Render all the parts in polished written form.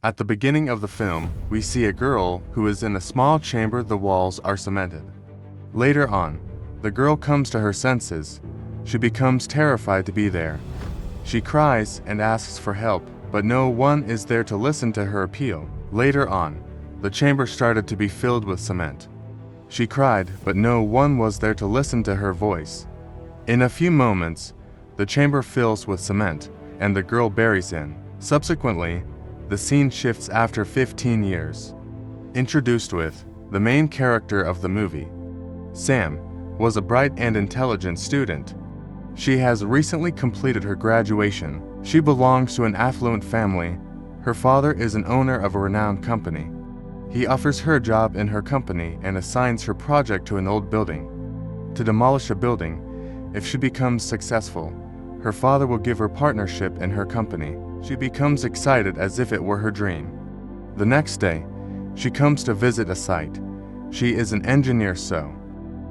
At the beginning of the film, we see a girl who is in a small chamber. The walls are cemented. Later on, the girl comes to her senses. She becomes terrified to be there. She cries and asks for help, but no one is there to listen to her appeal. Later on, the chamber started to be filled with cement. She cried, but no one was there to listen to her voice. In a few moments, the chamber fills with cement, and the girl buries in. Subsequently, the scene shifts after 15 years. Introduced with the main character of the movie. Sam was a bright and intelligent student. She has recently completed her graduation. She belongs to an affluent family. Her father is an owner of a renowned company. He offers her a job in her company and assigns her project to an old building. To demolish a building, if she becomes successful, her father will give her partnership in her company. She becomes excited as if it were her dream. The next day, she comes to visit a site. She is an engineer, so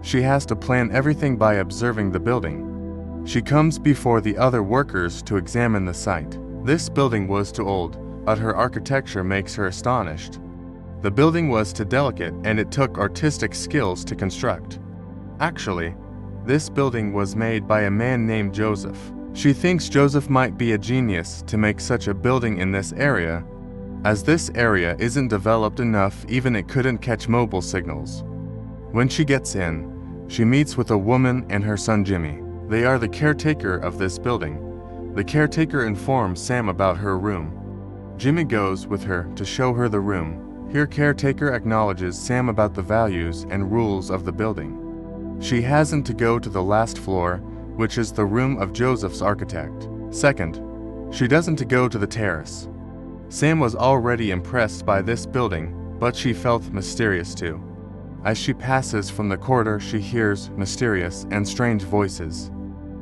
she has to plan everything by observing the building. She comes before the other workers to examine the site. This building was too old, but her architecture makes her astonished. The building was too delicate and it took artistic skills to construct. Actually, this building was made by a man named Joseph. She thinks Joseph might be a genius to make such a building in this area. As this area isn't developed enough, even it couldn't catch mobile signals. When she gets in, she meets with a woman and her son Jimmy. They are the caretaker of this building. The caretaker informs Sam about her room. Jimmy goes with her to show her the room. Here caretaker acknowledges Sam about the values and rules of the building. She hasn't to go to the last floor, which is the room of Joseph's architect. Second, she doesn't to go to the terrace. Sam was already impressed by this building, but she felt mysterious too. As she passes from the corridor, she hears mysterious and strange voices.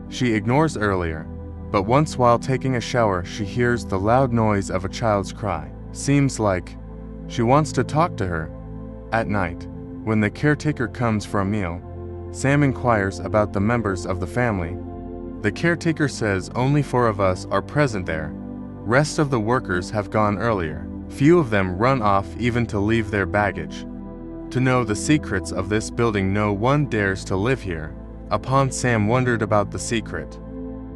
She ignores earlier, but once while taking a shower, she hears the loud noise of a child's cry. Seems like she wants to talk to her. At night, when the caretaker comes for a meal, Sam inquires about the members of the family. The caretaker says only 4 of us are present there. Rest of the workers have gone earlier. Few of them run off even to leave their baggage. To know the secrets of this building, no one dares to live here. Upon Sam wondered about the secret.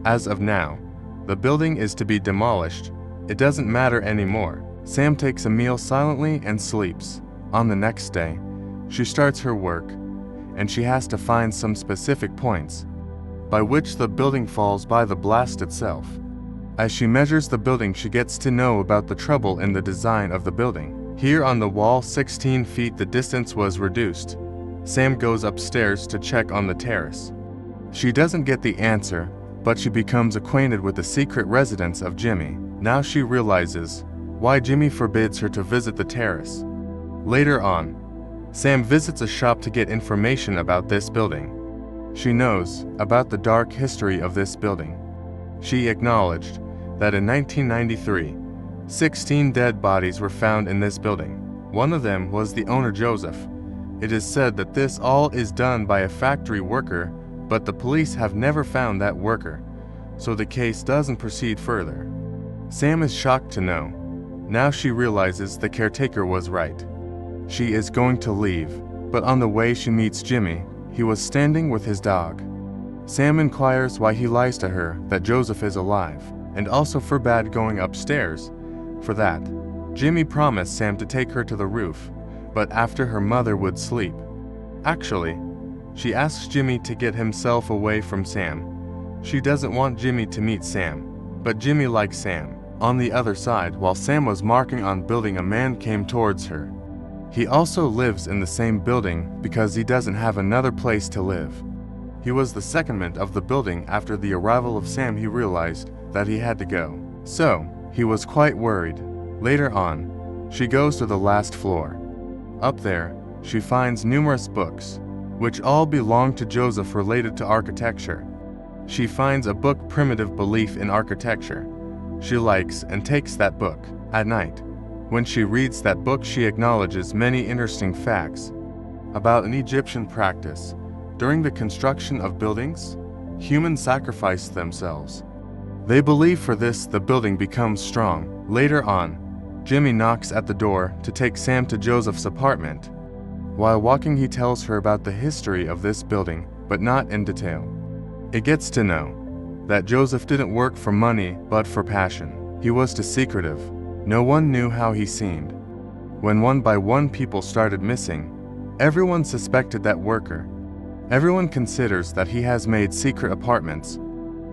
As of now, the building is to be demolished. It doesn't matter anymore. Sam takes a meal silently and sleeps. On the next day, she starts her work, and she has to find some specific points by which the building falls by the blast itself. As she measures the building, she gets to know about the trouble in the design of the building. Here on the wall, 16 feet, the distance was reduced. Sam goes upstairs to check on the terrace. She doesn't get the answer, but she becomes acquainted with the secret residence of Jimmy. Now she realizes why Jimmy forbids her to visit the terrace. Later on, Sam visits a shop to get information about this building. She knows about the dark history of this building. She acknowledged that in 1993, 16 dead bodies were found in this building. One of them was the owner Joseph. It is said that this all is done by a factory worker, but the police have never found that worker, so the case doesn't proceed further. Sam is shocked to know. Now she realizes the caretaker was right. She is going to leave, but on the way she meets Jimmy. He was standing with his dog. Sam inquires why he lies to her that Joseph is alive, and also forbade going upstairs. For that, Jimmy promised Sam to take her to the roof, but after her mother would sleep. Actually, she asks Jimmy to get himself away from Sam. She doesn't want Jimmy to meet Sam, but Jimmy likes Sam. On the other side, while Sam was marking on building, a man came towards her. He also lives in the same building because he doesn't have another place to live. He was the secondment of the building. After the arrival of Sam, he realized that he had to go. So, he was quite worried. Later on, she goes to the last floor. Up there, she finds numerous books, which all belong to Joseph related to architecture. She finds a book, Primitive Belief in Architecture. She likes and takes that book. At night, when she reads that book, she acknowledges many interesting facts about an Egyptian practice. During the construction of buildings, humans sacrifice themselves. They believe for this the building becomes strong. Later on, Jimmy knocks at the door to take Sam to Joseph's apartment. While walking, he tells her about the history of this building, but not in detail. It gets to know that Joseph didn't work for money but for passion. He was too secretive. No one knew how he seemed. When one by one people started missing, everyone suspected that worker. Everyone considers that he has made secret apartments.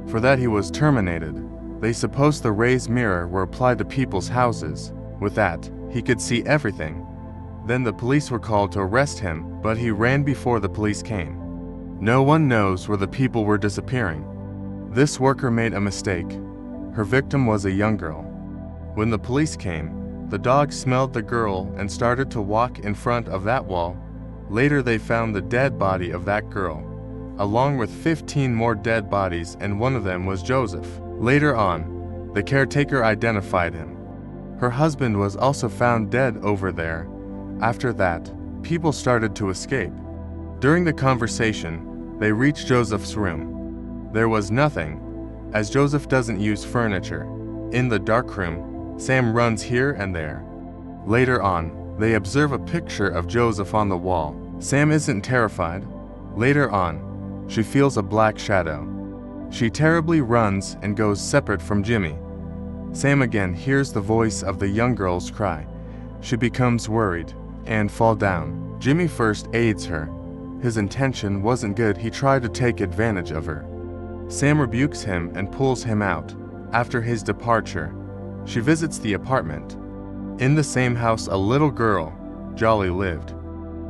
For that he was terminated. They supposed the raised mirror were applied to people's houses. With that, he could see everything. Then the police were called to arrest him, but he ran before the police came. No one knows where the people were disappearing. This worker made a mistake. Her victim was a young girl. When the police came, the dog smelled the girl and started to walk in front of that wall. Later they found the dead body of that girl, along with 15 more dead bodies, and one of them was Joseph. Later on, the caretaker identified him. Her husband was also found dead over there. After that, people started to escape. During the conversation, they reached Joseph's room. There was nothing, as Joseph doesn't use furniture. In the dark room, Sam runs here and there. Later on, they observe a picture of Joseph on the wall. Sam isn't terrified. Later on, she feels a black shadow. She terribly runs and goes separate from Jimmy. Sam again hears the voice of the young girl's cry. She becomes worried and fall down. Jimmy first aids her. His intention wasn't good. He tried to take advantage of her. Sam rebukes him and pulls him out. After his departure, she visits the apartment. In the same house, a little girl, Jolly, lived.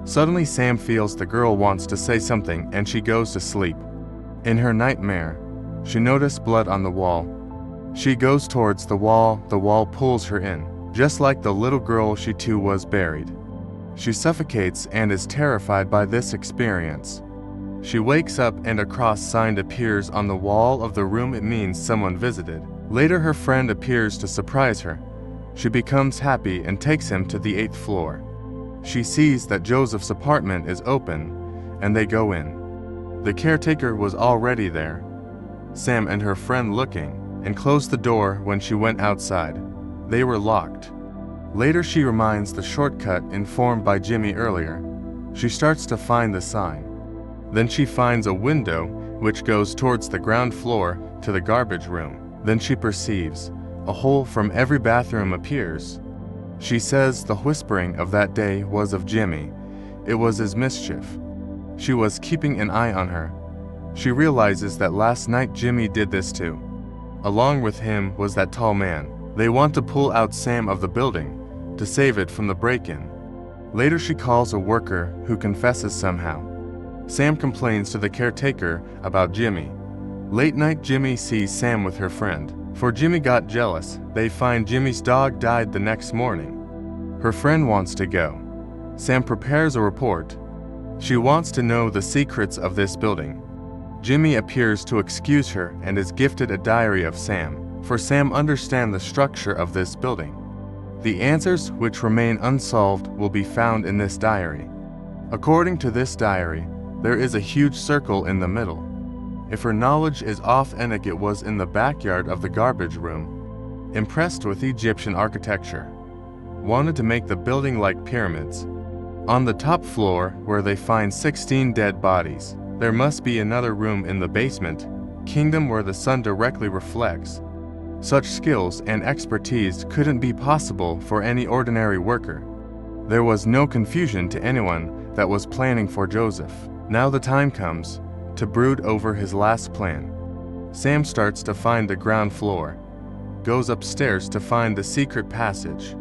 Suddenly Sam feels the girl wants to say something and she goes to sleep. In her nightmare, she noticed blood on the wall. She goes towards the wall pulls her in. Just like the little girl, she too was buried. She suffocates and is terrified by this experience. She wakes up and a cross sign appears on the wall of the room. It means someone visited. Later her friend appears to surprise her. She becomes happy and takes him to the 8th floor. She sees that Joseph's apartment is open, and they go in. The caretaker was already there. Sam and her friend looking, and closed the door when she went outside. They were locked. Later she reminds the shortcut informed by Jimmy earlier. She starts to find the sign. Then she finds a window which goes towards the ground floor to the garbage room. Then she perceives a hole from every bathroom appears. She says the whispering of that day was of Jimmy. It was his mischief. She was keeping an eye on her. She realizes that last night Jimmy did this too. Along with him was that tall man. They want to pull out Sam of the building to save it from the break-in. Later she calls a worker who confesses somehow. Sam complains to the caretaker about Jimmy. Late night Jimmy sees Sam with her friend. For Jimmy got jealous. They find Jimmy's dog died the next morning. Her friend wants to go. Sam prepares a report. She wants to know the secrets of this building. Jimmy appears to excuse her and is gifted a diary of Sam. For Sam understands the structure of this building. The answers which remain unsolved will be found in this diary. According to this diary, there is a huge circle in the middle. If her knowledge is authentic, it was in the backyard of the garbage room. Impressed with Egyptian architecture, wanted to make the building like pyramids. On the top floor, where they find 16 dead bodies, there must be another room in the basement, kingdom where the sun directly reflects. Such skills and expertise couldn't be possible for any ordinary worker. There was no confusion to anyone that was planning for Joseph. Now the time comes to brood over his last plan. Sam starts to find the ground floor, goes upstairs to find the secret passage.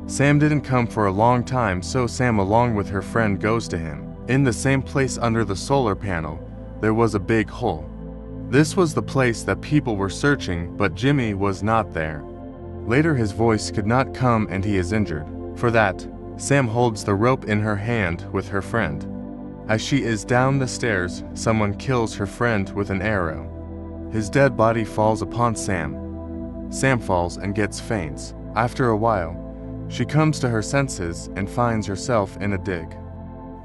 Sam didn't come for a long time, so Sam along with her friend goes to him. In the same place under the solar panel, there was a big hole. This was the place that people were searching, but Jimmy was not there. Later his voice could not come and he is injured. For that, Sam holds the rope in her hand with her friend. As she is down the stairs, someone kills her friend with an arrow. His dead body falls upon Sam. Sam falls and gets faints. After a while, she comes to her senses and finds herself in a dig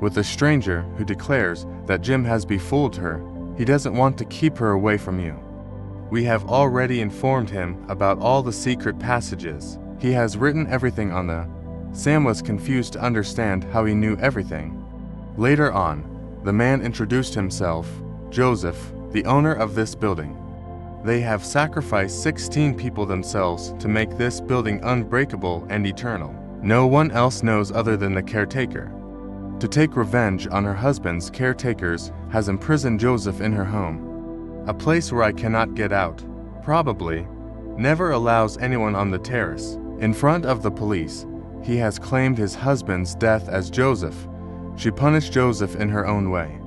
with a stranger who declares that Jim has befooled her. He doesn't want to keep her away from you. We have already informed him about all the secret passages. He has written everything on the. Sam was confused to understand how he knew everything. Later on, the man introduced himself, Joseph, the owner of this building. They have sacrificed 16 people themselves to make this building unbreakable and eternal. No one else knows other than the caretaker. To take revenge on her husband's caretakers has imprisoned Joseph in her home. A place where I cannot get out. Probably. Never allows anyone on the terrace. In front of the police, he has claimed his husband's death as Joseph. She punished Joseph in her own way.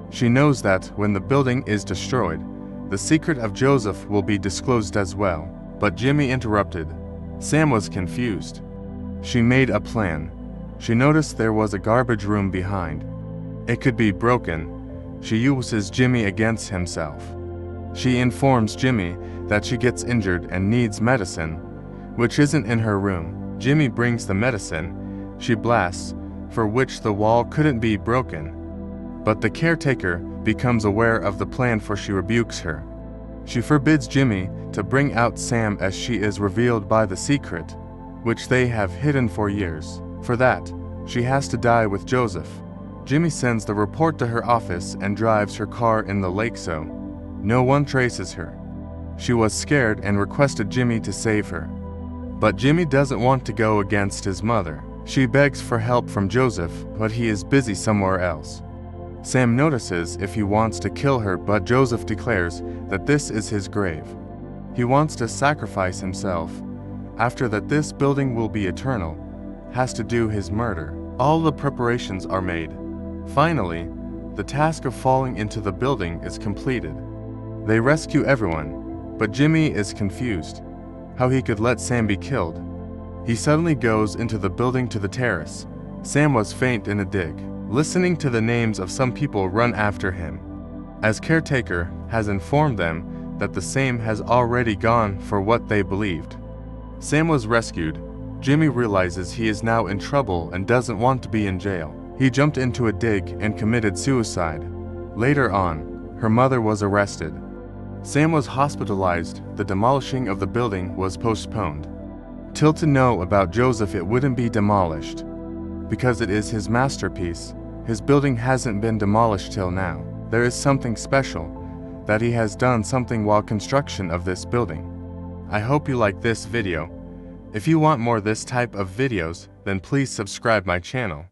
She knows that when the building is destroyed, the secret of Joseph will be disclosed as well. But Jimmy interrupted. Sam was confused. She made a plan. She noticed there was a garbage room behind. It could be broken. She uses Jimmy against himself. She informs Jimmy that she gets injured and needs medicine, which isn't in her room. Jimmy brings the medicine. She blasts, for which the wall couldn't be broken. But the caretaker becomes aware of the plan, for she rebukes her. She forbids Jimmy to bring out Sam as she is revealed by the secret, which they have hidden for years. For that, she has to die with Joseph. Jimmy sends the report to her office and drives her car in the lake so no one traces her. She was scared and requested Jimmy to save her. But Jimmy doesn't want to go against his mother. She begs for help from Joseph, but he is busy somewhere else. Sam notices if he wants to kill her, but Joseph declares that this is his grave. He wants to sacrifice himself. After that, this building will be eternal, has to do his murder. All the preparations are made. Finally, the task of falling into the building is completed. They rescue everyone, but Jimmy is confused how he could let Sam be killed. He suddenly goes into the building to the terrace. Sam was faint in a dig. Listening to the names of some people run after him, as caretaker has informed them that the same has already gone for what they believed. Sam was rescued. Jimmy realizes he is now in trouble and doesn't want to be in jail. He jumped into a dig and committed suicide. Later on, her mother was arrested. Sam was hospitalized. The demolishing of the building was postponed. Till to know about Joseph, it wouldn't be demolished. Because it is his masterpiece, his building hasn't been demolished till now. There is something special, that he has done something while construction of this building. I hope you like this video. If you want more this type of videos, then please subscribe my channel.